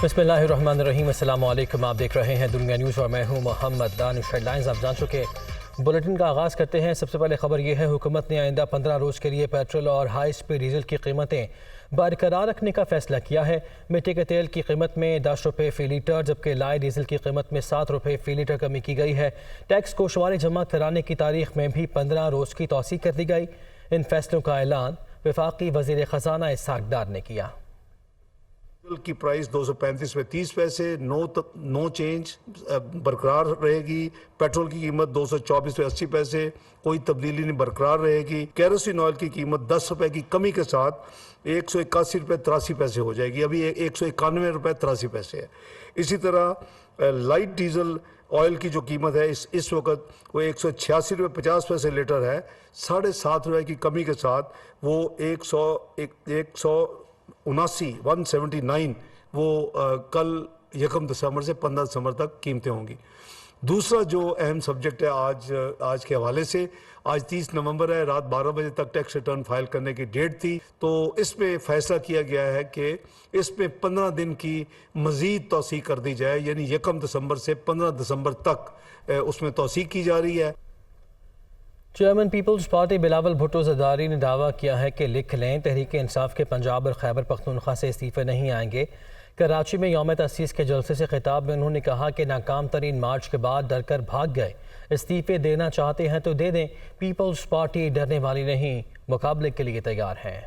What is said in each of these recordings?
बिस्मिल्लाहिर्रहमानिर्रहीम। अस्सलाम वालेकुम। आप देख रहे हैं दुनिया न्यूज़ और मैं हूं मोहम्मद दानिश। हेडलाइंस आप जान चुके। बुलेटिन का आगाज़ करते हैं। सबसे पहले खबर यह है, हुकूमत ने आइंदा 15 रोज़ के लिए पेट्रोल और हाई स्पीड डीजल की कीमतें बरकरार रखने का फैसला किया है। मिट्टी के तेल की कीमत में 10 रुपये फ़ी लीटर जबकि लाइट डीजल की कीमत में 7 रुपये फ़ी लीटर कमी की गई है। टैक्स को शुमारी जमा कराने की तारीख में भी 15 रोज़ की तौसीह कर दी गई। इन फैसलों का ऐलान वफाकी वज़ीर ख़जाना इसहाक़ डार ने किया। डीजल की प्राइस 235 में 30 पैसे नो चेंज बरकरार रहेगी। पेट्रोल की कीमत 224 में 80 पैसे कोई तब्दीली नहीं, बरकरार रहेगी। केरोसिन ऑयल की कीमत 10 रुपए की कमी के साथ 181 रुपये 83 पैसे हो जाएगी। अभी 191 रुपये 83 पैसे है। इसी तरह लाइट डीजल ऑयल की जो कीमत है इस वक्त वो 186 रुपये 50 पैसे लीटर है। 7.5 रुपये की कमी के साथ वो 179 वो कल 1 दिसंबर से 15 दिसंबर तक कीमतें होंगी। दूसरा जो अहम सब्जेक्ट है आज के हवाले से, आज 30 नवंबर है, रात 12 बजे तक टैक्स रिटर्न फाइल करने की डेट थी। तो इसमें फैसला किया गया है कि इसमें 15 दिन की मज़ीद तौसीह कर दी जाए, यानी 1 दिसंबर से 15 दिसंबर तक उसमें तौसीह की जा रही है। चेयरमैन पीपल्स पार्टी बिलावल भुट्टो ज़रदारी ने दावा किया है कि लिख लें, तहरीक इंसाफ के पंजाब और खैबर पख्तूनख्वा से इस्तीफे नहीं आएंगे। कराची में यौम तसीस के जलसे से खिताब में उन्होंने कहा कि नाकाम तरीन मार्च के बाद डर कर भाग गए। इस्तीफे देना चाहते हैं तो दे दें, पीपल्स पार्टी डरने वाली नहीं, मुकाबले के लिए तैयार है।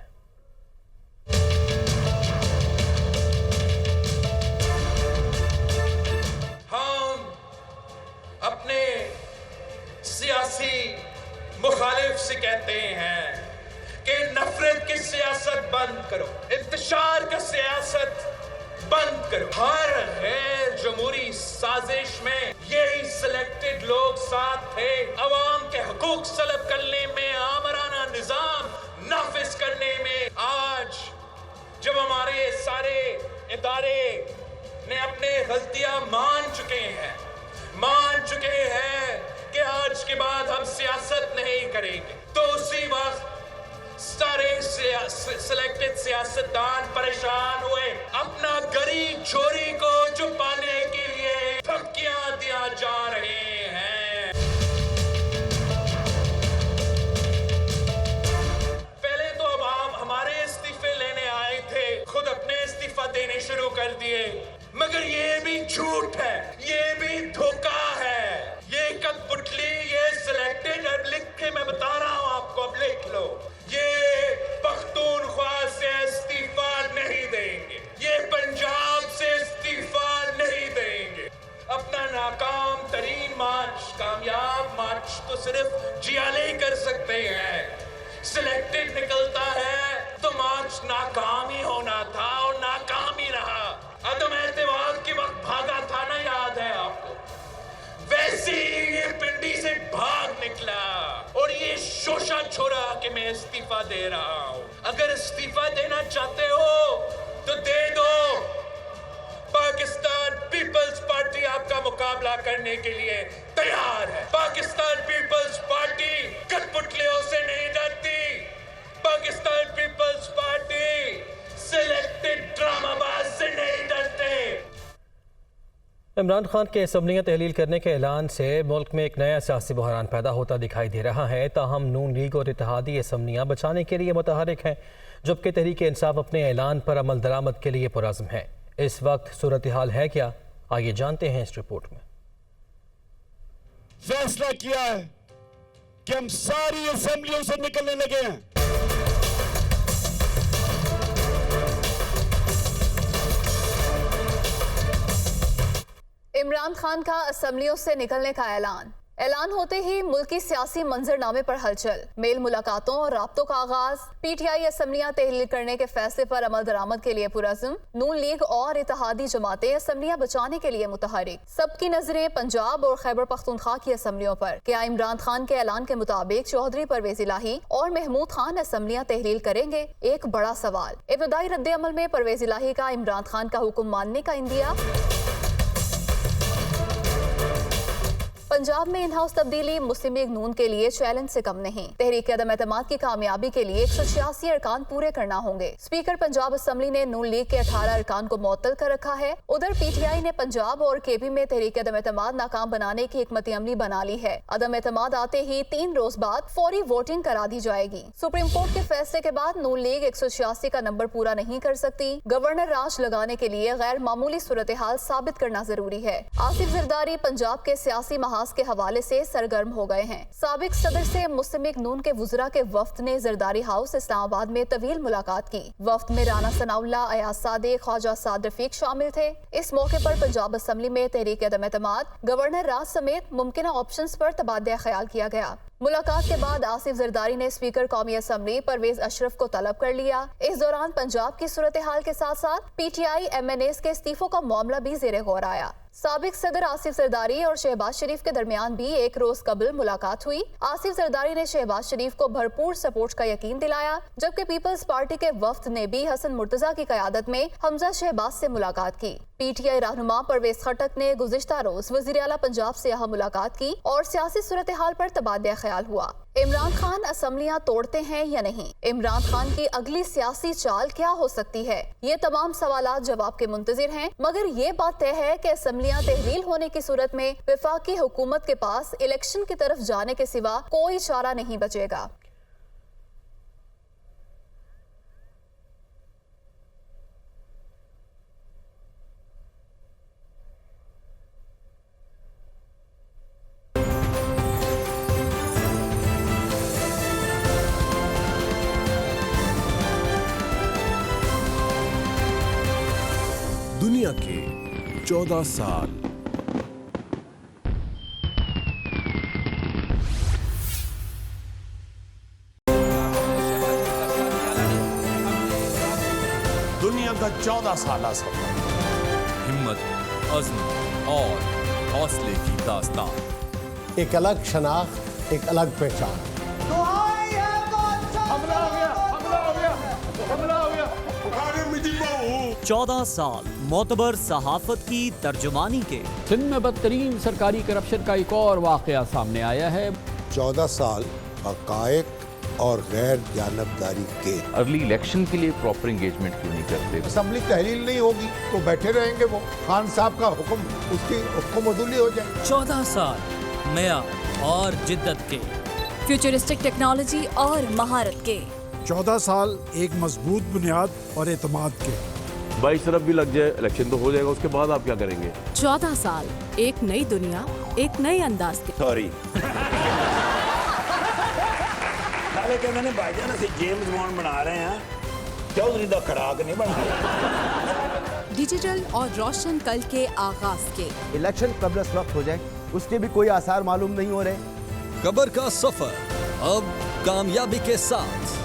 हम अपने सियासी मुखालिफ से कहते हैं कि नफरत की सियासत बंद करो, इंतशार का सियासत बंद करो। हर गैर जमहूरी साजिश में यही सिलेक्टेड लोग साथ थे। अवाम के हकूक सलब करने में, आमराना निजाम नाफिज करने में। आज जब हमारे सारे इदारे ने अपने गलतियां मान चुके हैं कि आज के बाद हम सियासत नहीं करेंगे, तो उसी वक्त सारे सिलेक्टेड सियासतदान परेशान हुए। अपना गरी चोरी को छुपाने के लिए धमकियां दिया जा रहे हैं। पहले तो अब आप हमारे इस्तीफे लेने आए थे, खुद अपने इस्तीफा देने शुरू कर दिए, मगर ये भी झूठ है, ये भी धोखा है, ये कठपुतली, ये सिलेक्टेड। अब लिख के मैं बता रहा हूं आपको, अब लिख लो, ये पख्तूनख्वा से इस्तीफा नहीं देंगे, ये पंजाब से इस्तीफा नहीं देंगे। अपना नाकाम तरीन मार्च कामयाब मार्च तो सिर्फ जियाले ही कर सकते हैं। सिलेक्टेड निकलता है तो मार्च नाकाम ही होना था और नाकाम ही रहा। अदम एतमाद के वक्त भागा था ना, याद है आपको? वैसे ये पिंडी से भाग निकला और ये शोशा छोड़ा कि मैं इस्तीफा दे रहा हूं। अगर इस्तीफा देना चाहते हो तो दे दो। पाकिस्तान पीपल्स पार्टी आपका मुकाबला करने के लिए तैयार है। पाकिस्तान पीपल्स पार्टी कठपुतलियों से नहीं डरती। पाकिस्तान पीपल्स पार्टी सिलेक्टेड ड्रामाबाज से नहीं डरते। इमरान खान के असम्बलियाँ तहलील करने के ऐलान से मुल्क में एक नया सियासी बहरान पैदा होता दिखाई दे रहा है। ताहम नून लीग और इत्तेहादी असम्बलियाँ बचाने के लिए मुतहरिक हैं, जबकि तहरीक इंसाफ अपने ऐलान पर अमल दरामद के लिए पुरज़्म है। इस वक्त सूरत हाल है क्या, आइए जानते हैं इस रिपोर्ट में। फैसला किया है कि हम सारी असम्बलियों से निकलने लगे हैं। इमरान खान का असम्बलियों से निकलने का ऐलान होते ही मुल्की सियासी मंजरनामे पर हलचल, मेल मुलाकातों और राब्तों का आगाज। पीटीआई असम्बलियां तहलील करने के फैसले पर अमल दरामद के लिए पुरज़्म। नून लीग और इत्तेहादी जमातें असम्बलियां बचाने के लिए मुतहरिक। सबकी नजरें पंजाब और खैबर पख्तूनख्वा की असम्बलियों पर। क्या इमरान खान के ऐलान के मुताबिक चौधरी परवेज इलाही और महमूद खान असम्बलियां तहलील करेंगे? एक बड़ा सवाल। इब्तदाई रद्द अमल में परवेज इलाही का इमरान खान का हुक्म मानने का इंदिया। पंजाब में इन हाउस तब्दीली मुस्लिम लीग नून के लिए चैलेंज से कम नहीं। तहरीक अदम एतमाद की कामयाबी के लिए 186 अरकान पूरे करना होंगे। स्पीकर पंजाब असम्बली ने नून लीग के 18 अरकान को मुअत्तल कर रखा है। उधर पीटीआई ने पंजाब और केपी में तहरीक अदम एतमाद नाकाम बनाने की हिकमत अमली बना ली है। अदम एतमाद आते ही 3 रोज बाद फौरी वोटिंग करा दी जाएगी। सुप्रीम कोर्ट के फैसले के बाद नून लीग 186 का नंबर पूरा नहीं कर सकती। गवर्नर राज लगाने के लिए गैर मामूली सूरत हाल साबित करना जरूरी है। आसिफ जरदारी पंजाब के सियासी महाज के हवाले से सरगर्म हो गए हैं। साबिक सदर से मुस्लिम लीग नून के वुज़रा के वफ्द ने जरदारी हाउस इस्लामाबाद में तवील मुलाकात की। वफ्द में राना सनाउल्लाह, अयाज सादिक, ख्वाजा साद रफीक शामिल थे। इस मौके पर पंजाब असम्बली में तहरीक अदम एतमाद, गवर्नर राज समेत मुमकिन ऑप्शंस पर तबादला ख्याल किया गया। मुलाकात के बाद आसिफ जरदारी ने स्पीकर कौमी असम्बली परवेज अशरफ को तलब कर लिया। इस दौरान पंजाब की सूरत हाल के साथ साथ पीटीआई MNAs के इस्तीफों का मामला भी ज़ेरे गौर आया। साबिक सदर आसिफ जरदारी और शहबाज शरीफ के दरमियान भी एक रोज कबल मुलाकात हुई। आसिफ जरदारी ने शहबाज शरीफ को भरपूर सपोर्ट का यकीन दिलाया, जबकि पीपल्स पार्टी के वफ्द ने भी हसन मुर्तजा की क़यादत में हमजा शहबाज से मुलाकात की। पीटीआई रहनुमा परवेज खटक ने गुज़िश्ता रोज वज़ीर आला पंजाब से यहाँ मुलाकात की और सियासी सूरत हाल पर तबादला ख्याल हुआ। इमरान खान असम्बलियां तोड़ते हैं या नहीं? इमरान खान की अगली सियासी चाल क्या हो सकती है? ये तमाम सवालात जवाब के मुंतजिर हैं, मगर ये बात तय है कि असम्बलियां तहलील होने की सूरत में वफाकी हुकूमत के पास इलेक्शन की तरफ जाने के सिवा कोई चारा नहीं बचेगा। दुनिया के 14 साल। दुनिया का 14 साल सफर, हिम्मत, अज़्म और हौसले की दास्तान। एक अलग शनाख्त, एक अलग पहचान। 14 साल मोतबर सहाफत की तर्जुमानी के। सिंध में बदतरीन सरकारी करप्शन का एक और वाक़या सामने आया है। 14 साल हक़ाइक़ और गैर जानबदारी के। अर्ली इलेक्शन के लिए प्रॉपर एंगेजमेंट क्यों नहीं करते? असम्बली तहलील नहीं होगी तो बैठे रहेंगे वो, खान साहब का हुक्म उसकी हुक्मदुली हो जाए। 14 साल नया और जिद्दत के, फ्यूचरिस्टिक टेक्नोलॉजी और महारत के। 14 साल एक मजबूत बुनियाद और एतमाद के। 22 तरफ भी लग जाए, इलेक्शन तो हो जाएगा, उसके बाद आप क्या करेंगे? 14 साल एक नई दुनिया, एक नए अंदाज के। सॉरी कहते हैं भाईजान ਅਸੀਂ जेम्स बॉन्ड बना रहे हैं, चौधरी दा खड़ाक नहीं बना। डिजिटल और रोशन कल के आगाज के। इलेक्शन कब वक्त हो जाए उसके भी कोई आसार मालूम नहीं हो रहे। खबर का सफर अब कामयाबी के साथ।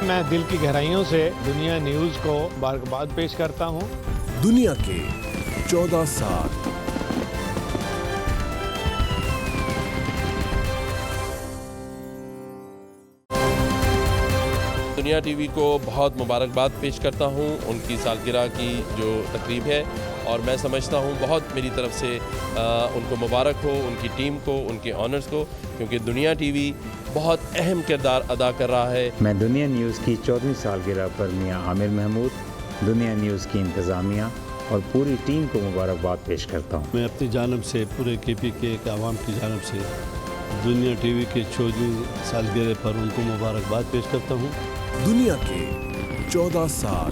मैं दिल की गहराइयों से दुनिया न्यूज़ को मुबारकबाद पेश करता हूँ। दुनिया के 14 साल। दुनिया टीवी को बहुत मुबारकबाद पेश करता हूँ उनकी सालगिरह की जो तकरीब है, और मैं समझता हूँ बहुत मेरी तरफ से उनको मुबारक हो, उनकी टीम को, उनके ऑनर्स को, क्योंकि दुनिया टीवी बहुत अहम किरदार अदा कर रहा है। मैं दुनिया न्यूज़ की 14वीं सालगिरह पर मियां आमिर महमूद, दुनिया न्यूज़ की इंतज़ामिया और पूरी टीम को मुबारकबाद पेश करता हूँ। मैं अपनी जानब से पूरे KP के आवाम की जानब से दुनिया टीवी के 14वीं सालगिरह पर उनको मुबारकबाद पेश करता हूँ। दुनिया के 14 साल।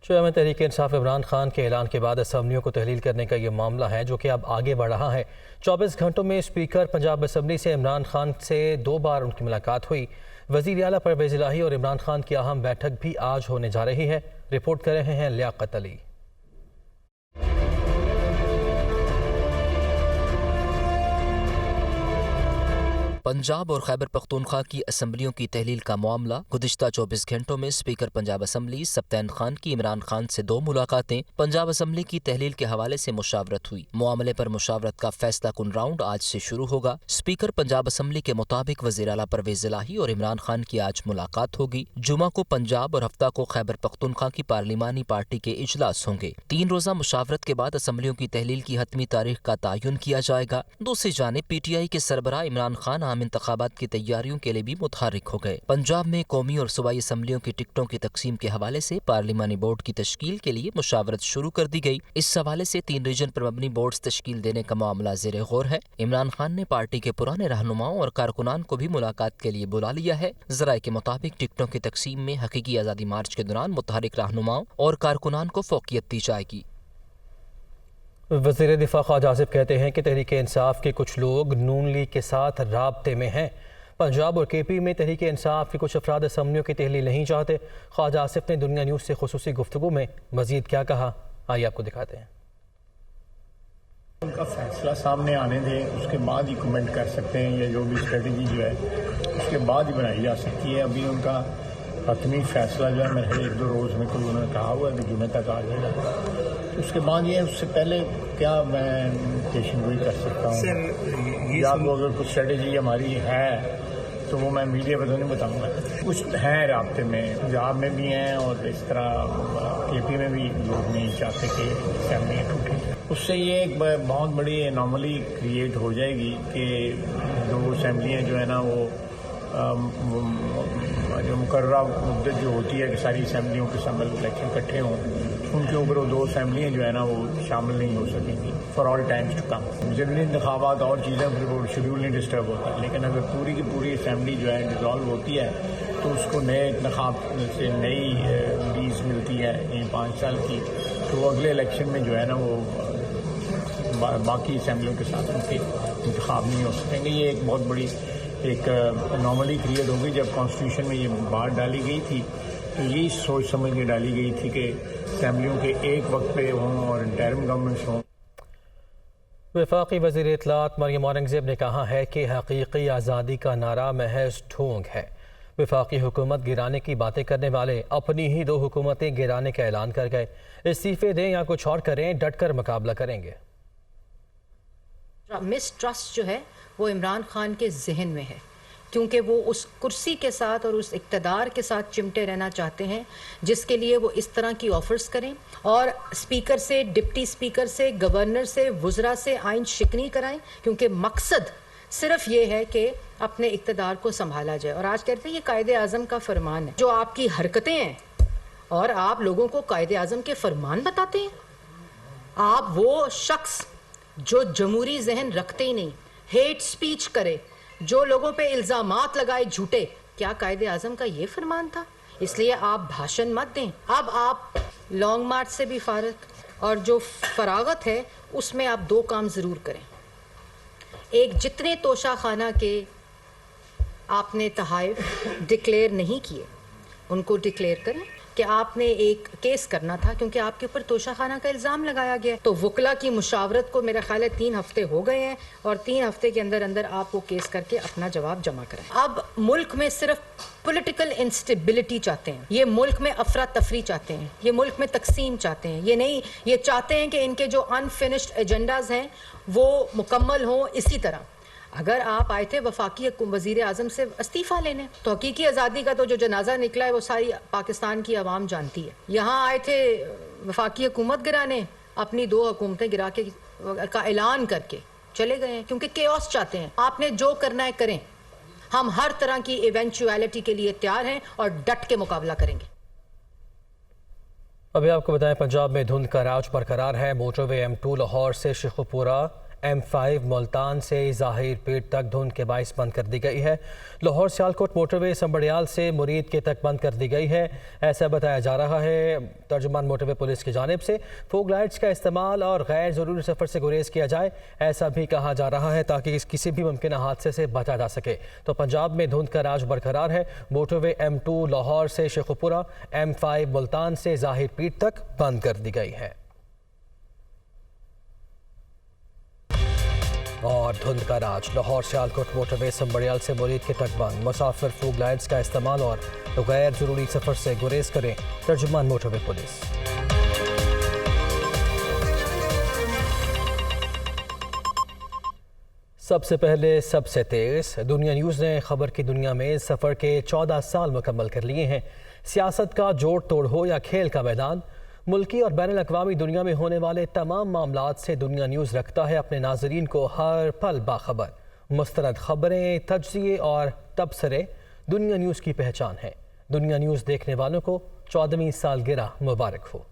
चेयरमैन तहरीक इंसाफ इमरान खान के ऐलान के बाद असम्बलियों को तहलील करने का ये मामला है जो कि अब आगे बढ़ रहा है। 24 घंटों में स्पीकर पंजाब असम्बली से इमरान खान से 2 बार उनकी मुलाकात हुई। वज़ीर आला परवेज़ इलाही और इमरान खान की अहम बैठक भी आज होने जा रही है। रिपोर्ट कर रहे हैं लियाकत अली। पंजाब और खैबर पख्तूनख्वा की असम्बलियों की तहलील का मामला। गुज़िश्ता 24 घंटों में स्पीकर पंजाब असम्बली सब्तैन खान की इमरान खान से 2 मुलाकातें। पंजाब असम्बली की तहलील के हवाले से मुशावरत हुई। मामले पर मुशावरत का फैसला कुन राउंड आज से शुरू होगा। स्पीकर पंजाब असम्बली के मुताबिक वज़ीर आला परवेज़ इलाही और इमरान खान की आज मुलाकात होगी। जुमा को पंजाब और हफ्ता को खैबर पख्तूनख्वा की पार्लिमानी पार्टी के इजलास होंगे। 3 रोज़ा मुशावरत के बाद असम्बलियों की तहलील की हतमी तारीख का तयन किया जाएगा। दूसरी जानिब PTI के सरबराह इमरान खान आम इंतखाबात की तैयारियों के लिए भी मुतहर्रिक हो गए। पंजाब में कौमी और सूबाई असम्बलियों की टिकटों की तकसीम के हवाले से पार्लिमानी बोर्ड की तश्कील के लिए मुशावरत शुरू कर दी गई। इस हवाले से 3 रीजन पर मबनी बोर्ड्स तश्कील देने का मामला ज़ेरे गौर है। इमरान खान ने पार्टी के पुराने रहनुमाओं और कारकुनान को भी मुलाकात के लिए बुला लिया है। ज़राए के मुताबिक टिकटों की तकसीम में हकीकी आज़ादी मार्च के दौरान मुतहर्रिक रहनुमाओं और कारकुनान को फौकियत दी जाएगी। वज़ीर दिफा ख्वाजा आसिफ कहते हैं कि तहरीक इंसाफ के कुछ लोग नून लीग के साथ राब्ते में हैं। पंजाब और KP में तहरीक इंसाफ के कुछ अफराद असम्बलियों की तहलील नहीं चाहते। ख्वाजा आसिफ ने दुनिया न्यूज़ से खुसूसी गुफ्तगू में मज़ीद क्या कहा, आइए आपको दिखाते हैं। उनका फैसला सामने आने दें, उसके बाद ही कमेंट कर सकते हैं। या जो भी स्ट्रेटजी जो है उसके बाद ही बनाई जा सकती है। अभी उनका हतमी फैसला जो है मेरे 1-2 रोज़ में कोई उन्होंने कहा हुआ है कि जुमे तक आ जाएगा। उसके बाद ये उससे पहले क्या मैं पेशन गोई कर सकता हूँ या आपको अगर कुछ स्ट्रेटजी हमारी है तो वो मैं मीडिया पर तो नहीं बताऊँगा। कुछ हैं राब्ते में, पंजाब में भी हैं और इस तरह KP में भी लोग नहीं चाहते कि फैमिली टूटे। उससे ये एक बहुत बड़ी एनॉमली क्रिएट हो जाएगी कि 2 असम्बलियाँ जो है ना वो जो मुकर्रर मुद्दत जो होती है कि सारी असम्बलियों के सब इलेक्शन इकट्ठे हों, उनके ऊपर वो 2 असम्बलियाँ जो है ना वो शामिल नहीं हो सकेंगी for all times to come. ज़रूरी इंतखाबात और चीज़ें फिर वो शेड्यूल नहीं डिस्टर्ब होता। लेकिन अगर पूरी की पूरी असम्बली जो है डिज़ोल्व होती है तो उसको नए इंतखाब से नई लीज मिलती है 5 साल की, तो वो अगले इलेक्शन में जो है ना वो बाकी असम्बलियों के साथ उनके इंतखाब नहीं हो सकेंगे। ये एक बहुत बड़ी एक नॉर्मली क्रिएट हो गई। जब कॉन्स्टिट्यूशन में ये बात डाली गई थी तो यही सोच समझ के डाली गई थी कि असम्बलियों के एक वक्त पे हों और इंटरिम गवर्नमेंट्स हों। वफाकी वज़ीर इत्तलात मरियम औरंगज़ेब ने कहा है कि हकीकी आज़ादी का नारा महज ढोंग है। वफाकी हुकूमत गिराने की बातें करने वाले अपनी ही 2 हुकूमतें गिराने का ऐलान कर गए। इस्तीफे दें या कुछ और करें, डट कर मुकाबला करेंगे। मिसट्रस्ट जो है वो इमरान खान के जहन में है, क्योंकि वो उस कुर्सी के साथ और उस इक़्तिदार के साथ चिमटे रहना चाहते हैं जिसके लिए वो इस तरह की ऑफर्स करें और स्पीकर से, डिप्टी स्पीकर से, गवर्नर से, वुज़रा से आइन शिकनी कराएं, क्योंकि मकसद सिर्फ ये है कि अपने इक़्तिदार को संभाला जाए। और आज कहते हैं ये कायदे आज़म का फरमान है। जो आपकी हरकतें हैं और आप लोगों को कायदे आज़म के फरमान बताते हैं। आप वो शख्स जो जमहूरी जहन रखते ही नहीं, हेट स्पीच करे, जो लोगों पे इल्ज़ामात लगाए झूठे, क्या कायदे आज़म का ये फरमान था? इसलिए आप भाषण मत दें। अब आप लॉन्ग मार्च से भी फारग और जो फरागत है उसमें आप 2 काम ज़रूर करें। एक, जितने तोशा खाना के आपने तहाइफ डिक्लेयर नहीं किए उनको डिक्लेयर करें कि आपने एक केस करना था क्योंकि आपके ऊपर तोशा खाना का इल्ज़ाम लगाया गया। तो वकला की मुशावरत को मेरा ख्याल है 3 हफ्ते हो गए हैं और 3 हफ्ते के अंदर अंदर आप वो केस करके अपना जवाब जमा करें। अब मुल्क में सिर्फ पॉलिटिकल इंस्टेबिलिटी चाहते हैं, ये मुल्क में अफरा तफरी चाहते हैं, ये मुल्क में तकसीम चाहते हैं। ये नहीं, ये चाहते हैं कि इनके जो अनफिनिश्ड एजेंडाज हैं वो मुकम्मल हों। इसी तरह अगर आप आए थे वफाकी वज़ीर आज़म से इस्तीफ़ा लेने, तो हकीकी आज़ादी का तो जो जनाजा निकला है वो सारी पाकिस्तान की आवाम जानती है। यहाँ आए थे वफाकी हुकूमत गिराने, अपनी 2 हुकूमतें गिरा के का ऐलान करके चले गए हैं क्योंकि केओस चाहते हैं। आपने जो करना है करें, हम हर तरह की इवेंचुअलिटी के लिए तैयार हैं और डट के मुकाबला करेंगे। अभी आपको बताएं, पंजाब में धुंध का राज बरकरार है। मोटरवे M2 लाहौर से शेखुपुरा, M5 मुल्तान से ज़ाहिर पीर तक धुंध के बाइस बंद कर दी गई है। लाहौर सियालकोट मोटरवे संबड़ियाल से मुरीद के तक बंद कर दी गई है, ऐसा बताया जा रहा है। तर्जुमान मोटरवे पुलिस की जानिब से फोग लाइट्स का इस्तेमाल और गैर ज़रूरी सफ़र से गुरेज किया जाए, ऐसा भी कहा जा रहा है ताकि किसी भी मुमकिन हादसे से बचा जा सके। तो पंजाब में धुंध का राज बरकरार है। मोटरवे M2 लाहौर से शेखुपुरा, M5 मुल्तान से ज़ाहिर पीर तक बंद कर दी गई है। और धुंध का राज। लाहौर सियालकोट मोटरवे संबड़ियाल से मुरीद के तटबंद। मुसाफिर फूड लाइट्स का इस्तेमाल और गैर जरूरी सफर से गुरेज करें, तर्जुमान मोटरवे पुलिस। सबसे पहले सबसे तेज। दुनिया न्यूज़ ने खबर की दुनिया में सफ़र के 14 साल मुकम्मल कर लिए हैं। सियासत का जोड़ तोड़ हो या खेल का मैदान, मुल्की और बैनुल अक़वामी दुनिया में होने वाले तमाम मामलात से दुनिया न्यूज़ रखता है अपने नाजरीन को हर पल बाखबर। मुस्तनद खबरें, तज्ज़िये और तबसरे दुनिया न्यूज़ की पहचान है। दुनिया न्यूज़ देखने वालों को 14वीं सालगिरह मुबारक हो।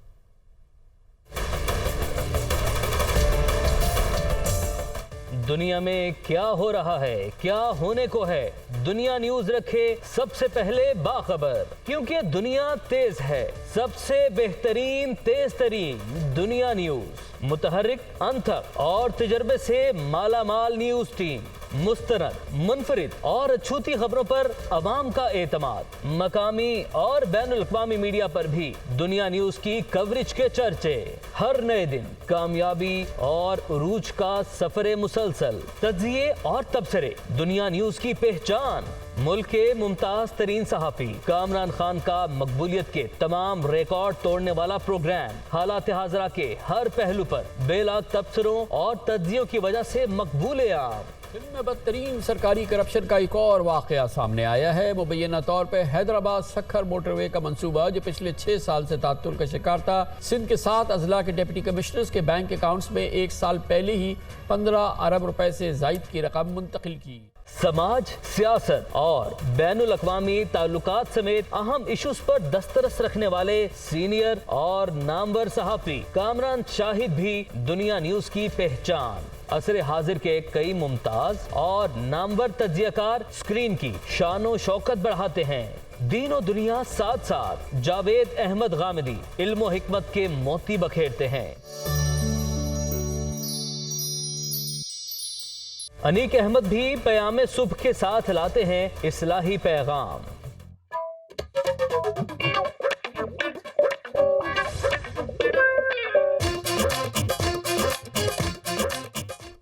दुनिया में क्या हो रहा है, क्या होने को है, दुनिया न्यूज़ रखे सबसे पहले बाखबर, क्योंकि दुनिया तेज है। सबसे बेहतरीन तेज तरीन दुनिया न्यूज़, मुतहर्रिक, अंथक और तजर्बे से मालामाल न्यूज़ टीम, मुस्तनद, मुनफरिद और अछूती खबरों पर अवाम का एतमाद। मकामी और बैनुल अक़वामी मीडिया पर भी दुनिया न्यूज़ की कवरेज के चर्चे। हर नए दिन कामयाबी और उरूज का सफर मुसलसल, तज्ज़िये और तबसरे दुनिया न्यूज़ की पहचान। मुल्क के मुमताज तरीन सहाफ़ी कामरान खान का मकबूलियत के तमाम रिकॉर्ड तोड़ने वाला प्रोग्राम हालात हाज़रा के हर पहलू पर बेलाग तबसरों और तज्ज़ियों की वजह से मकबूल आम। फिल्म में बदतरीन सरकारी करप्शन का एक और वाक़या सामने आया है। मुबैना तौर पर हैदराबाद सखर मोटरवे का मंसूबा जो पिछले 6 साल से तात्तुल का शिकार था, सिंध के 7 अजला के डिप्टी कमिश्नर्स के बैंक अकाउंट्स में 1 साल पहले ही 15 अरब रुपए से ज़ायद की रकम मुंतकिल की। समाज, सियासत और बैनुल अक़वामी ताल्लुकात समेत अहम इशूज पर दस्तरस रखने वाले सीनियर और नामवर सहाफ़ी कामरान शाहिद भी दुनिया न्यूज़ की पहचान। असर हाजिर के कई मुमताज और नामवर तज्ज़ियाकार स्क्रीन की शानो शौकत बढ़ाते हैं। दीनो दुनिया साथ साथ जावेद अहमद गामिदी इल्म हिकमत के मोती बखेरते हैं। अनीक अहमद भी पयामे सुबह के साथ लाते हैं इस्लाही पैगाम।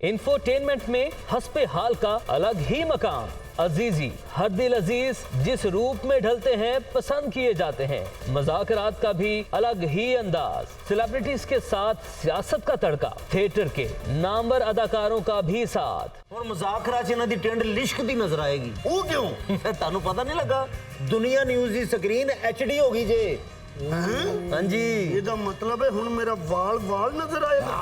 इंफोटेनमेंट में हस्बे हाल का अलग ही मकाम। अजीजी हर दिल अजीज जिस रूप में ढलते हैं पसंद किए जाते हैं। मज़ाकरात का भी अलग ही अंदाज। सेलिब्रिटीज के साथ सियासत का तड़का, थिएटर के नामवर अदाकारों का भी साथ। और मज़ाकरात च इन्हां दी ट्रेंड लिश्क दी नजर आएगी। वो क्यों? तानू पता नहीं लगा? दुनिया न्यूज़ दी स्क्रीन HD हो गई जे। हाँ जी, ਇਹਦਾ मतलब है हुण मेरा वाल नजर आएगा।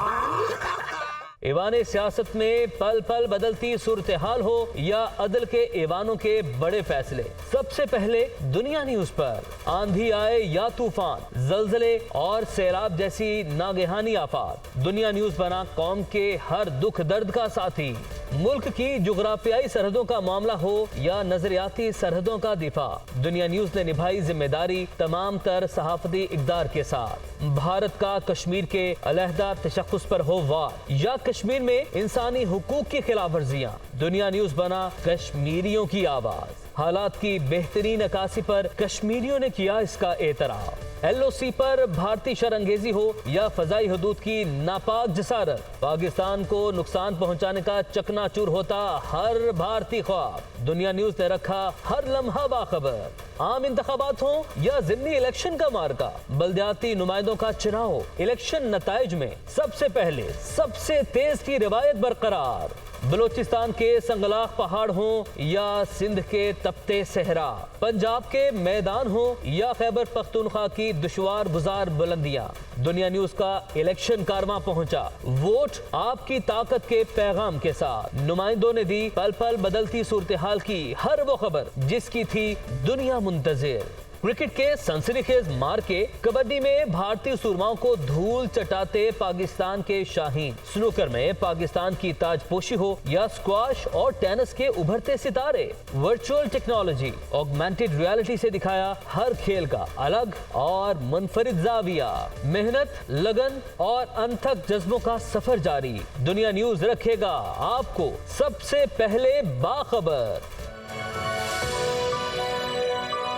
ईवान सियासत में पल पल बदलती सूरत हाल हो या अदल के ईवानों के बड़े फैसले, सबसे पहले दुनिया न्यूज़ पर। आंधी आए या तूफान, जलजले और सैलाब जैसी नागहानी आफात, दुनिया न्यूज़ बना कौम के हर दुख दर्द का साथी। मुल्क की जुग्राफियाई सरहदों का मामला हो या नजरियाती सरहदों का दिफा, दुनिया न्यूज़ ने निभाई जिम्मेदारी तमाम तर सहाफती इक़दार के साथ। भारत का कश्मीर के अलहदा तशख़्ख़ुस पर हो वार या कश्मीर में इंसानी हुकूक की खिलाफ वर्जियां, दुनिया न्यूज़ बना कश्मीरियों की आवाज़। हालात की बेहतरीन अक्कासी पर कश्मीरियों ने किया इसका एतराफ़। LOC पर भारतीय शरंगेजी हो या फजाई हदूद की नापाक जसारत, पाकिस्तान को नुकसान पहुंचाने का चकनाचूर होता हर भारतीय ख्वाब। दुनिया न्यूज़ ने रखा हर लम्हा बाखबर। आम इंतखाबात हो या ज़िमनी इलेक्शन का मार्का, बल्दियाती नुमाइंदों का चुनाव, इलेक्शन नताइज में सबसे पहले सबसे तेज की रिवायत बरकरार। बलोचिस्तान के संगलाख पहाड़ हो या सिंध के तपते सहरा, पंजाब के मैदान हो या खैबर पख्तूनख्वा की दुश्वार गुजार बुलंदियां, दुनिया न्यूज़ का इलेक्शन कारवां पहुंचा। वोट आपकी ताकत के पैगाम के साथ नुमाइंदों ने दी पल पल बदलती सूरत हाल की हर वो खबर जिसकी थी दुनिया मुंतज़िर। क्रिकेट के सनसनीखेज मार के कबड्डी में भारतीय सुरमाओं को धूल चटाते पाकिस्तान के शाहीन, स्नूकर में पाकिस्तान की ताजपोशी हो या स्क्वाश और टेनिस के उभरते सितारे, वर्चुअल टेक्नोलॉजी, ऑगमेंटेड रियलिटी से दिखाया हर खेल का अलग और मुनफरिद जाविया। मेहनत, लगन और अनथक जज्बों का सफर जारी। दुनिया न्यूज़ रखेगा आपको सबसे पहले बाखबर।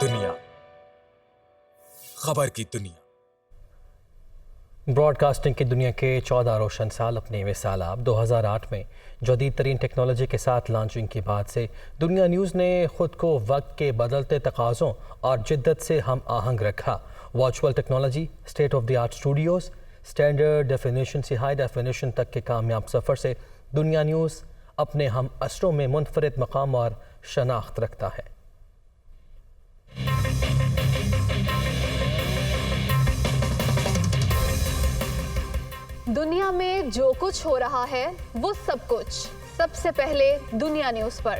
दुनिया खबर की दुनिया। براڈ کاسٹنگ کی دنیا کے 14 روشن سال اپنے مثال اب 2008 میں جدید ترین ٹیکنالوجی کے ساتھ لانچنگ کے بعد سے دنیا نیوز نے خود کو وقت کے بدلتے تقاضوں اور جدت سے ہم آہنگ رکھا۔ Virtual technology, state of the art studios, standard definition سے ہائی ڈیفینیشن تک کے کامیاب سفر سے دنیا نیوز اپنے ہم عصروں میں منفرد مقام اور شناخت رکھتا ہے۔ دنیا میں جو کچھ ہو رہا ہے وہ سب کچھ سب سے پہلے دنیا نیوز پر۔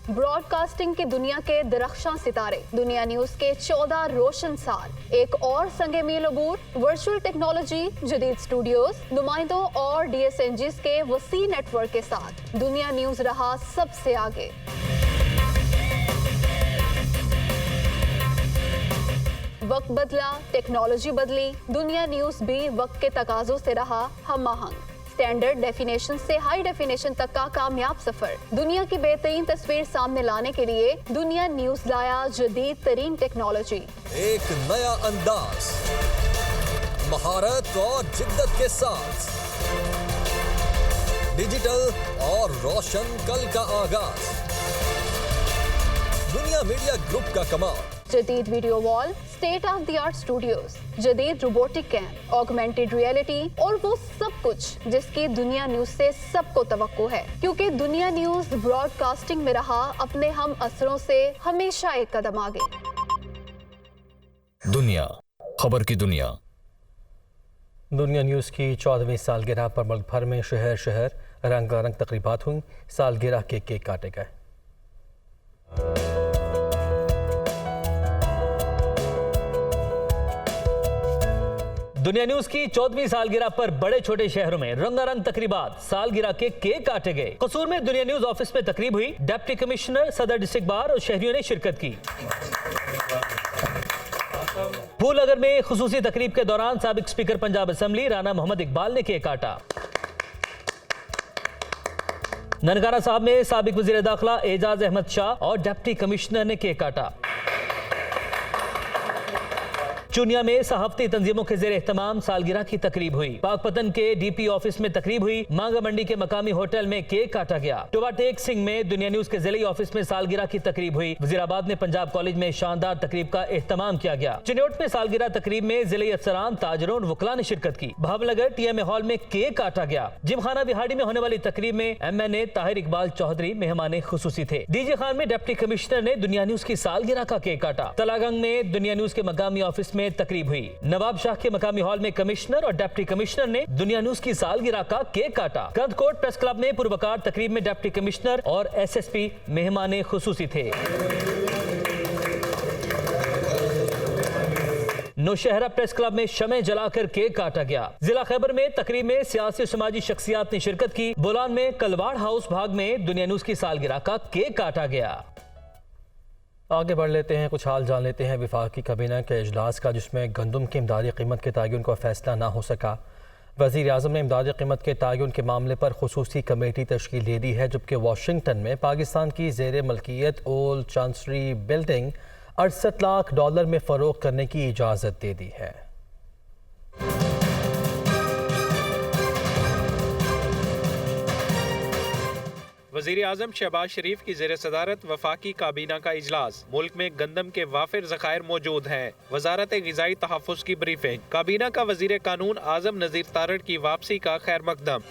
براڈ کاسٹنگ کی دنیا کے درخشاں ستارے، دنیا نیوز کے 14 روشن سال، ایک اور سنگ میل عبور، ورچوئل ٹیکنالوجی، جدید اسٹوڈیوز، نمائندوں اور ڈی ایس این جیز کے وسیع نیٹ ورک کے ساتھ دنیا نیوز رہا سب سے آگے۔ وقت بدلا، ٹیکنالوجی بدلی، دنیا نیوز بھی وقت کے تقاضوں سے رہا ہم آہنگ۔ اسٹینڈرڈ ڈیفینیشن سے ہائی ڈیفینیشن تک کا کامیاب سفر، دنیا کی بہترین تصویر سامنے لانے کے لیے دنیا نیوز لایا جدید ترین ٹیکنالوجی، ایک نیا انداز، مہارت اور جدت کے ساتھ ڈیجیٹل اور روشن کل کا آغاز، دنیا میڈیا گروپ کا کمال، جدید ویڈیو وال، state of the art studios, جدید روبوٹک کیمپ، آگمنٹڈ ریئلٹی اور وہ سب کچھ جس کی دنیا نیوز سے سب کو توقع ہے، کیونکہ دنیا نیوز براڈ کاسٹنگ میں رہا اپنے ہم عصروں سے ہمیشہ ایک قدم آگے۔ دنیا خبر کی دنیا۔ دنیا نیوز کی 14ویں سالگرہ پر ملک بھر میں شہر شہر رنگا رنگ تقریبات ہوئیں، سالگرہ کے کیک کاٹے گئے۔ دنیا نیوز کی 14ویں سالگرہ پر بڑے چھوٹے شہروں میں رنگا رنگ تقریبات، سالگرہ کے کیک کاٹے گئے۔ قصور میں دنیا نیوز آفس میں تقریب ہوئی، ڈپٹی کمشنر، صدر ڈسٹرکٹ بار اور شہریوں نے شرکت کی۔ پھول نگر میں خصوصی تقریب کے دوران سابق اسپیکر پنجاب اسمبلی رانا محمد اقبال نے کیک کاٹا۔ ننکانہ صاحب میں سابق وزیر داخلہ اعجاز احمد شاہ اور ڈپٹی کمشنر نے کیک کاٹا۔ چونیا میں صحافتی تنظیموں کے زیر اہتمام سالگرہ کی تقریب ہوئی۔ پاک پتن کے ڈی پی آفس میں تقریب ہوئی، مانگا منڈی کے مقامی ہوٹل میں کیک کاٹا گیا۔ ٹوبا ٹیک سنگھ میں دنیا نیوز کے ضلعی آفس میں سالگرہ کی تقریب ہوئی۔ وزیر آباد میں پنجاب کالج میں شاندار تقریب کا اہتمام کیا گیا۔ چنوٹ میں سالگرہ تقریب میں ضلعی افسران، تاجروں اور وکلاء نے شرکت کی۔ بھاول نگر ٹی ایم اے ہال میں کیک کاٹا گیا۔ جم خانہ وہاڑی میں ہونے والی تقریب میں ایم این اے طاہر اقبال چودھری مہمان خصوصی تھے۔ ڈی جے خان میں ڈپٹی کمشنر نے دنیا نیوز کی سالگرہ کا کیک کاٹا۔ تلاگنگ میں دنیا نیوز کے مقامی آفس میں تقریب ہوئی۔ نواب شاہ کے مقامی ہال میں کمشنر اور ڈپٹی کمشنر نے دنیا نیوز کی سالگرہ کا کیک کاٹا۔ کند کوٹ پریس کلب میں پروقار تقریب میں ڈپٹی کمشنر اور ایس ایس پی مہمان خصوصی تھے۔ نوشہرہ پریس کلب میں شمع جلا کر کیک کاٹا گیا۔ ضلع خیبر میں تقریب میں سیاسی و سماجی شخصیات نے شرکت کی۔ بولان میں کلواڑ ہاؤس بھاگ میں دنیا نیوز کی سالگرہ کا کیک کاٹا گیا۔ آگے بڑھ لیتے ہیں، کچھ حال جان لیتے ہیں وفاقی کابینہ کے اجلاس کا، جس میں گندم کی امدادی قیمت کے تعین کا فیصلہ نہ ہو سکا۔ وزیر اعظم نے امدادی قیمت کے تعین کے معاملے پر خصوصی کمیٹی تشکیل دے دی ہے، جبکہ واشنگٹن میں پاکستان کی زیر ملکیت اولڈ چانسری بلڈنگ $68 لاکھ میں فروخت کرنے کی اجازت دے دی ہے۔ وزیر اعظم شہباز شریف کی زیر صدارت وفاقی کابینہ کا اجلاس، ملک میں گندم کے وافر ذخائر موجود ہیں۔ وزارت غذائی تحفظ کی بریفنگ، کابینہ کا وزیر قانون اعظم نذیر تارڑ کی واپسی کا خیر مقدم۔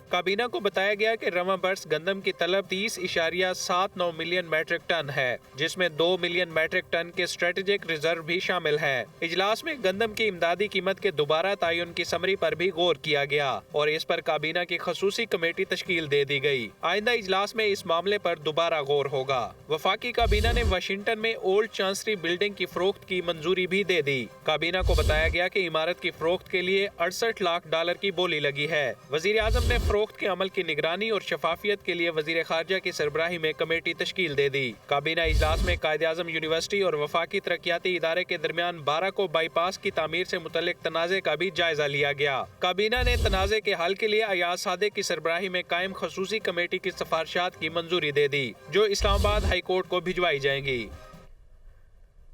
کابینہ کو بتایا گیا کہ رواں برس گندم کی طلب 30.79 ملین میٹرک ٹن ہے، جس میں 2 ملین میٹرک ٹن کے اسٹریٹجک ریزرو بھی شامل ہے۔ اجلاس میں گندم کی امدادی قیمت کے دوبارہ تعین کی سمری پر بھی غور کیا گیا اور اس پر کابینہ کی خصوصی کمیٹی تشکیل دے دی گئی۔ آئندہ اجلاس میں اس معاملے پر دوبارہ غور ہوگا۔ وفاقی کابینہ نے واشنگٹن میں اولڈ چانسری بلڈنگ کی فروخت کی منظوری بھی دے دی۔ کابینہ کو بتایا گیا کہ عمارت کی فروخت کے لیے $68 لاکھ کی بولی لگی ہے۔ وزیر اعظم نے فروخت کے عمل کی نگرانی اور شفافیت کے لیے وزیر خارجہ کی سربراہی میں کمیٹی تشکیل دے دی۔ کابینہ اجلاس میں قائد اعظم یونیورسٹی اور وفاقی ترقیاتی ادارے کے درمیان 12 کو بائی پاس کی تعمیر سے متعلق تنازع کا بھی جائزہ لیا گیا۔ کابینہ نے تنازع کے حل کے لیے ایاز صادق کی سربراہی میں قائم خصوصی کمیٹی کی سفارشات کی منظوری دے دی، جو اسلام آباد ہائی کورٹ کو بھجوائی جائیں گی۔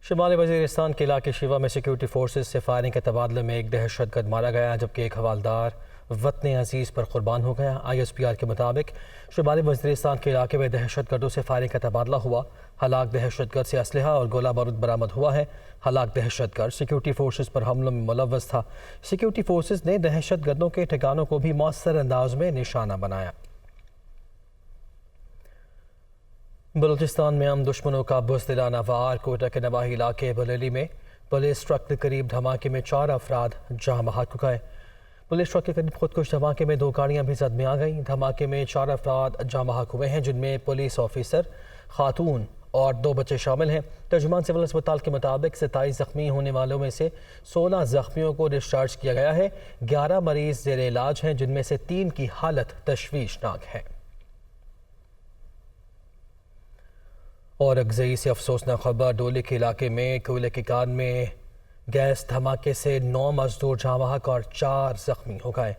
شمالی وزیرستان کے علاقے شیوا میں سیکیورٹی فورسز سے فائرنگ کے تبادلے میں ایک دہشت گرد مارا گیا جبکہ ایک حوالدار وطن عزیز پر قربان ہو گیا۔ ISPR کے مطابق شمالی وزیرستان کے علاقے میں دہشت گردوں سے فائرنگ کا تبادلہ ہوا۔ ہلاک دہشت گرد سے اسلحہ اور گولہ بارود برآمد ہوا ہے۔ ہلاک دہشت گرد سیکیورٹی فورسز پر حملوں میں ملوث تھا۔ سیکیورٹی فورسز نے دہشت گردوں کے ٹھکانوں کو بھی مؤثر انداز میں نشانہ بنایا۔ بلوچستان میں ہم دشمنوں کا بزدلانہ وار، کوئٹہ کے نواحی علاقے بلیلی میں پولیس ٹرک کے قریب دھماکے میں 4 افراد جاں بحق ہو گئے۔ پولیس ٹرک کے قریب خودکش دھماکے میں 2 گاڑیاں بھی زد میں آ گئیں۔ دھماکے میں 4 افراد جاں بحق ہوئے ہیں جن میں پولیس آفیسر، خاتون اور 2 بچے شامل ہیں۔ ترجمان سول اسپتال کے مطابق 27 زخمی ہونے والوں میں سے 16 زخمیوں کو ڈسچارج کیا گیا ہے۔ 11 مریض زیر علاج ہیں جن میں سے 3 کی حالت تشویشناک ہے۔ اور اگزئی سے افسوسناک خبر، ڈولی کے علاقے میں کوئلے کی کان میں گیس دھماکے سے 9 مزدور جاں بحق اور 4 زخمی ہو گئے۔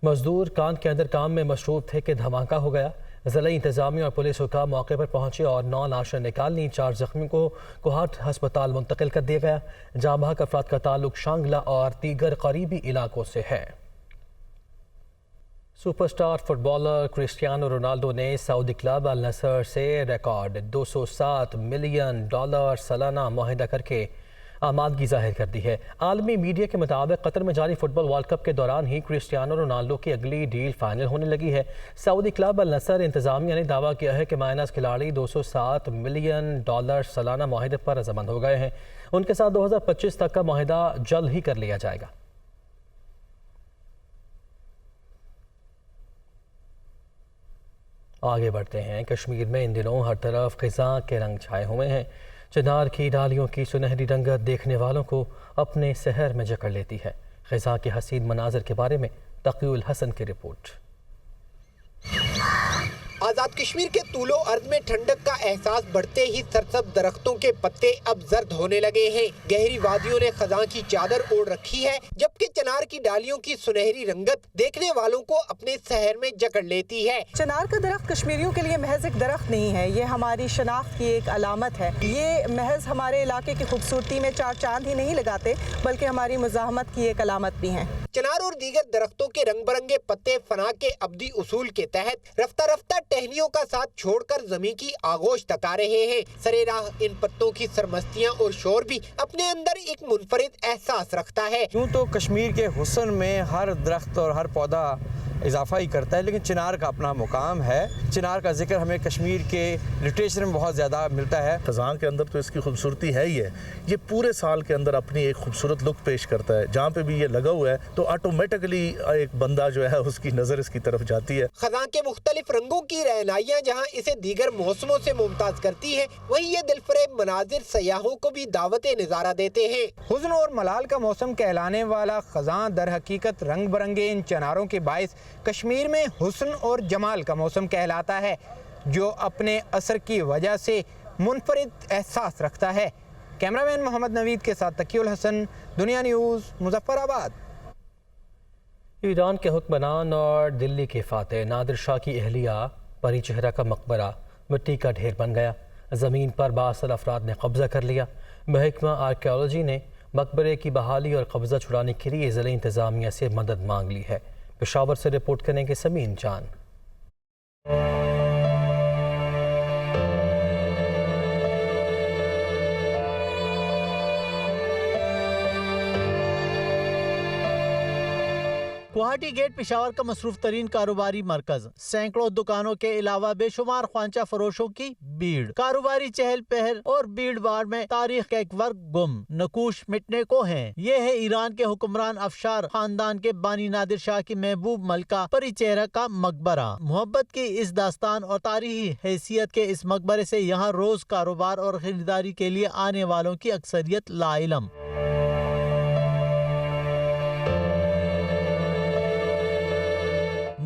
مزدور کان کے اندر کام میں مصروف تھے کہ دھماکہ ہو گیا۔ ضلعی انتظامیہ اور پولیس حکام موقع پر پہنچے اور 9 لاشیں نکال لیں۔ 4 زخمیوں کو کوہاٹ ہسپتال منتقل کر دیا گیا۔ جاں بحق افراد کا تعلق شانگلہ اور دیگر قریبی علاقوں سے ہے۔ Super star footballer Cristiano Ronaldo نے سعودی کلب النصر سے ریکارڈ $207 ملین سالانہ معاہدہ کر کے آمادگی ظاہر کر دی ہے۔ عالمی میڈیا کے مطابق قطر میں جاری فٹ بال ورلڈ کپ کے دوران ہی کرسٹیانو رونالڈو کی اگلی ڈیل فائنل ہونے لگی ہے۔ سعودی کلب النصر انتظامیہ نے دعویٰ کیا ہے کہ مائنس کھلاڑی $207 ملین سالانہ معاہدے پر رضامند ہو گئے ہیں۔ ان کے ساتھ 2025 تک کا معاہدہ جلد ہی کر لیا جائے گا۔ آگے بڑھتے ہیں۔ کشمیر میں ان دنوں ہر طرف خزاں کے رنگ چھائے ہوئے ہیں۔ چنار کی ڈالیوں کی سنہری رنگت دیکھنے والوں کو اپنے سحر میں جکڑ لیتی ہے۔ خزاں کے حسین مناظر کے بارے میں تقی الحسن کی رپورٹ۔ آزاد کشمیر کے طول و عرض میں ٹھنڈک کا احساس بڑھتے ہی سرسبز درختوں کے پتے اب زرد ہونے لگے ہیں۔ گہری وادیوں نے خزاں کی چادر اوڑھ رکھی ہے جبکہ چنار کی ڈالیوں کی سنہری رنگت دیکھنے والوں کو اپنے سحر میں جکڑ لیتی ہے۔ چنار کا درخت کشمیریوں کے لیے محض ایک درخت نہیں ہے، یہ ہماری شناخت کی ایک علامت ہے۔ یہ محض ہمارے علاقے کی خوبصورتی میں 4 چاند ہی نہیں لگاتے بلکہ ہماری مزاحمت کی ایک علامت بھی ہیں۔ چنار اور دیگر درختوں کے رنگ برنگے پتے فنا کے ابدی اصول کے تحت رفتہ رفتہ ٹہنیوں کا ساتھ چھوڑ کر زمین کی آغوش تک آ رہے ہیں۔ سرے راہ ان پتوں کی سرمستیاں اور شور بھی اپنے اندر ایک منفرد احساس رکھتا ہے۔ یوں تو کشمیر کے حسن میں ہر درخت اور ہر پودا اضافہ ہی کرتا ہے، لیکن چنار کا اپنا مقام ہے۔ چنار کا ذکر ہمیں کشمیر کے لٹریچر میں بہت زیادہ ملتا ہے۔ خزاں کے اندر تو اس کی خوبصورتی ہے ہی ہے، یہ پورے سال کے اندر اپنی ایک خوبصورت لک پیش کرتا ہے۔ جہاں پہ بھی یہ لگا ہوا ہے تو آٹومیٹکلی ایک بندہ جو ہے اس کی نظر اس کی طرف جاتی ہے۔ خزاں کے مختلف رنگوں کی رہنائیاں جہاں اسے دیگر موسموں سے ممتاز کرتی ہے، وہیں یہ دلفریب مناظر سیاحوں کو بھی دعوت نظارہ دیتے ہیں۔ حزن اور ملال کا موسم کہلانے والا خزاں در حقیقت رنگ برنگے ان چناروں کے باعث کشمیر میں حسن اور جمال کا موسم کہلاتا ہے، جو اپنے اثر کی وجہ سے منفرد احساس رکھتا ہے۔ کیمرامین محمد نوید کے ساتھ تقی الحسن، دنیا نیوز، مظفر آباد۔ ایران کے حکمران اور دلی کے فاتح نادر شاہ کی اہلیہ پری چہرہ کا مقبرہ مٹی کا ڈھیر بن گیا۔ زمین پر بااثر افراد نے قبضہ کر لیا۔ محکمہ آرکیالوجی نے مقبرے کی بحالی اور قبضہ چھڑانے کے لیے ضلعی انتظامیہ سے مدد مانگ لی ہے۔ پشاور سے رپورٹ کریں گے سمین جان۔ گوہاٹی گیٹ پشاور کا مصروف ترین کاروباری مرکز، سینکڑوں دکانوں کے علاوہ بے شمار خوانچہ فروشوں کی بھیڑ، کاروباری چہل پہل اور بھیڑ بھاڑ میں تاریخ کا ایک ورق گم نقوش مٹنے کو ہیں۔ یہ ہے ایران کے حکمران افشار خاندان کے بانی نادر شاہ کی محبوب ملکہ پری چہرہ کا مقبرہ۔ محبت کی اس داستان اور تاریخی حیثیت کے اس مقبرے سے یہاں روز کاروبار اور خریداری کے لیے آنے والوں کی اکثریت لا علم۔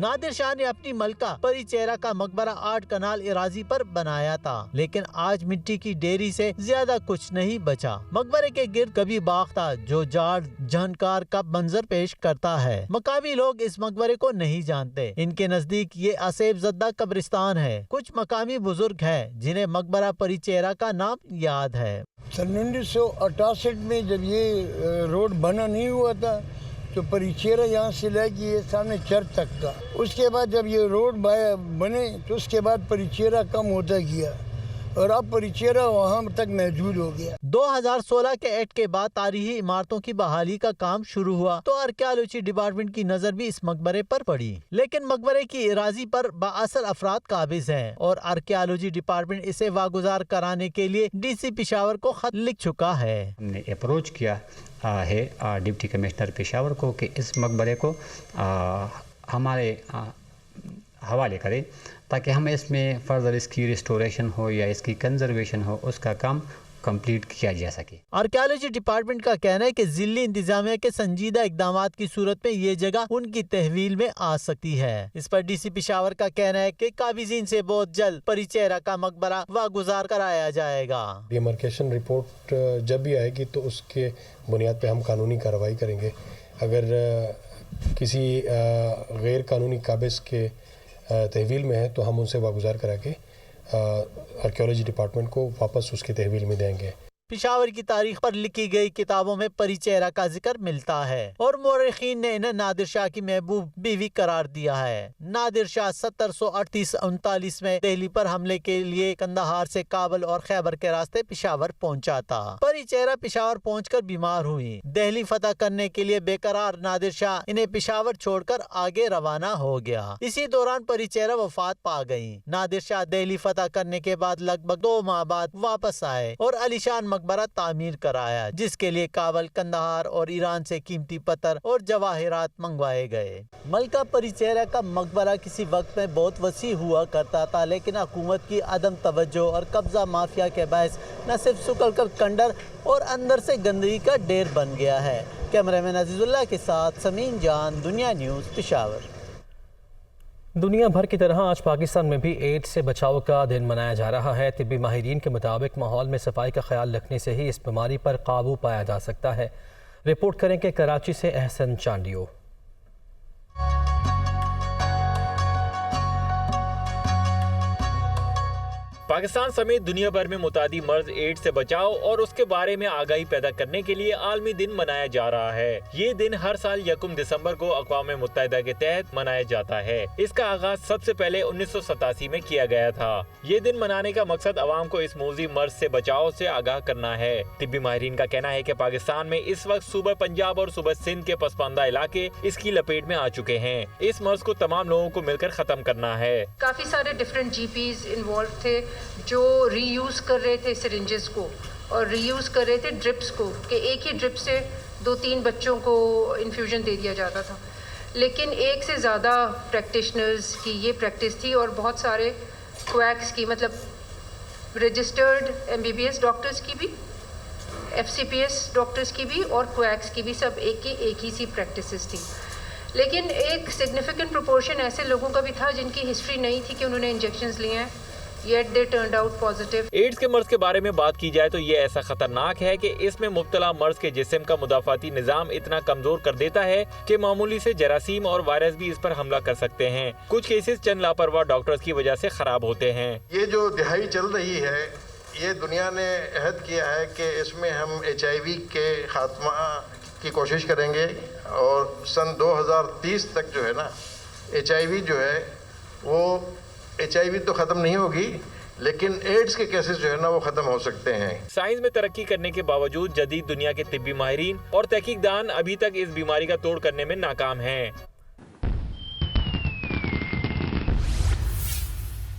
नादिर शाह ने अपनी मलका परिचेरा का मकबरा 8 कनाल इराजी पर बनाया था, लेकिन आज मिट्टी की डेरी से ज्यादा कुछ नहीं बचा। मकबरे के गिर्द कभी बाग था जो जाड़ झनकार का मंजर पेश करता है। मकामी लोग इस मकबरे को नहीं जानते। इनके नजदीक ये असेब ज़द्दा कब्रिस्तान है। कुछ मकामी बुजुर्ग हैं जिन्हें मकबरा परिचेरा का नाम याद है। सन 1968 में जब ये रोड बना नहीं हुआ था तो परिचेरा यहाँ से लेके ये सामने चर्च तक था। उसके बाद जब ये रोड बने तो उसके बाद परिचेरा कम होता गया और अब परिचेरा वहाँ तक मौजूद हो गया। 2016 के एक्ट के बाद तारीखी इमारतों की बहाली का काम शुरू हुआ तो आर्कियोलॉजी डिपार्टमेंट की नजर भी इस मकबरे पर पड़ी, लेकिन मकबरे की इराजी पर बाअसर अफराद काबिज हैं और आर्कियोलॉजी डिपार्टमेंट इसे वागुजार कराने के लिए DC पेशावर को खत लिख चुका है। हमने अप्रोच किया है डिप्टी कमिश्नर पेशावर को कि इस मकबरे को हमारे हवाले करें ताकि हम इसमें फर्दर इसकी रिस्टोरेशन हो या इसकी कंजर्वेशन हो, उसका काम कंप्लीट किया जा सके। आर्कियोलॉजी डिपार्टमेंट का कहना है कि जिली इंतजामिया के संजीदा इकदामात की सूरत में ये जगह उनकी तहवील में आ सकती है। इस पर DC पेशावर का कहना है कि काबिजीन से बहुत जल्द परिचेरा का मकबरा वागुजार कराया जाएगा। डिमार्केशन रिपोर्ट जब भी आएगी तो उसके बुनियाद पे हम कानूनी कार्रवाई करेंगे। अगर किसी गैर कानूनी काबिज के तहवील में है तो हम उनसे वागुजार करा के आर्कियोलॉजी डिपार्टमेंट को वापस उसके तहवील में देंगे। पेशावर की तारीख पर लिखी गई किताबों में परिचेरा का जिक्र मिलता है और मोरखीन ने इन्हें नादिर शाह की महबूब बीवी करार दिया है। नादिर शाह 1738-39 में दिल्ली पर हमले के लिए कंदाहार से काबल और खैबर के रास्ते पेशावर पहुंचा था। परिचेरा पेशावर पहुंचकर बीमार हुई। दिल्ली फतह करने के लिए बेकरार नादिर शाह इन्हें पेशावर छोड़कर आगे रवाना हो गया। इसी दौरान परिचेरा वफात पा गई। नादिर शाह दिल्ली फतह करने के बाद लगभग 2 माह बाद वापस आए और अलीशान मकबरा तामीर कराया, जिसके लिए काबल, कंदाहार और ईरान से कीमती पत्थर और जवाहिरात मंगवाए गए। मलका परिचेरा का मकबरा किसी वक्त में बहुत वसी हुआ करता था, लेकिन हुकूमत की अदम तवज्जो और कब्जा माफिया के बायस न सिर्फ सुकल कर कंडर और अंदर से गंदगी का ढेर बन गया है। कैमरामैन अजीजुल्लाह के साथ समीन जान, दुनिया न्यूज़, पेशावर। दुनिया भर की तरह आज पाकिस्तान में भी एड्स से बचाव का दिन मनाया जा रहा है। तिब्बी माहिरीन के मुताबिक माहौल में सफाई का ख्याल रखने से ही इस बीमारी पर काबू पाया जा सकता है। रिपोर्ट करें कि कराची से अहसन चांडियो। पाकिस्तान समेत दुनिया भर में मुतादी मर्ज एड्स से बचाव और उसके बारे में आगाही पैदा करने के लिए आलमी दिन मनाया जा रहा है। ये दिन हर साल 1 दिसंबर को अक़वाम मुत्तहिदा के तहत मनाया जाता है। इसका आगाज सबसे पहले 1987 में किया गया था। ये दिन मनाने का मकसद अवाम को इस मौजी मर्ज से बचाव से आगाह करना है। तिब्बी माहिरीन का कहना है कि पाकिस्तान में इस वक्त सूबा पंजाब और सूबा सिंध के पसमानदा इलाके इसकी लपेट में आ चुके हैं। इस मर्ज को तमाम लोगों को मिलकर खत्म करना है। काफी सारे डिफरेंट GPs इन्वॉल्व थे जो रीयूज कर रहे थे सिरिंजेस को और रीयूज कर रहे थे ड्रिप्स को, कि एक ही ड्रिप से 2-3 बच्चों को इन्फ्यूजन दे दिया जाता था। लेकिन एक से ज़्यादा प्रैक्टिशनर्स की ये प्रैक्टिस थी और बहुत सारे क्वैक्स की, मतलब रजिस्टर्ड MBBS डॉक्टर्स की भी, FCPS डॉक्टर्स की भी और क्वैक्स की भी, सब एक ही सी प्रैक्टिसेस थी। लेकिन एक सिग्निफिकेंट प्रोपोर्शन ऐसे लोगों का भी था जिनकी हिस्ट्री नहीं थी कि उन्होंने इंजेक्शंस लिए हैं, yet they turned out positive। AIDS के मर्ज के बारे में बात की जाए तो ये ऐसा खतरनाक है कि इसमें मुब्तला मर्ज के जिस्म का मुदाफाती निजाम इतना कमजोर कर देता है कि मामूली से जरासीम और वायरस भी इस पर हमला कर सकते हैं। कुछ केसेस चंद लापरवाह डॉक्टर्स की वजह से खराब होते हैं। ये जो दिहाई चल रही है, ये दुनिया ने अहद किया है कि इसमें हम HIV के खात्मा की कोशिश करेंगे और सन 2030 तक जो है ना HIV जो है वो HIV तो ख़त्म नहीं होगी, लेकिन एड्स के केसेस जो है ना वो ख़त्म हो सकते हैं। साइंस में तरक्की करने के बावजूद जदीद दुनिया के तिब्बी माहिरीन और तहकीकदान अभी तक इस बीमारी का तोड़ करने में नाकाम हैं।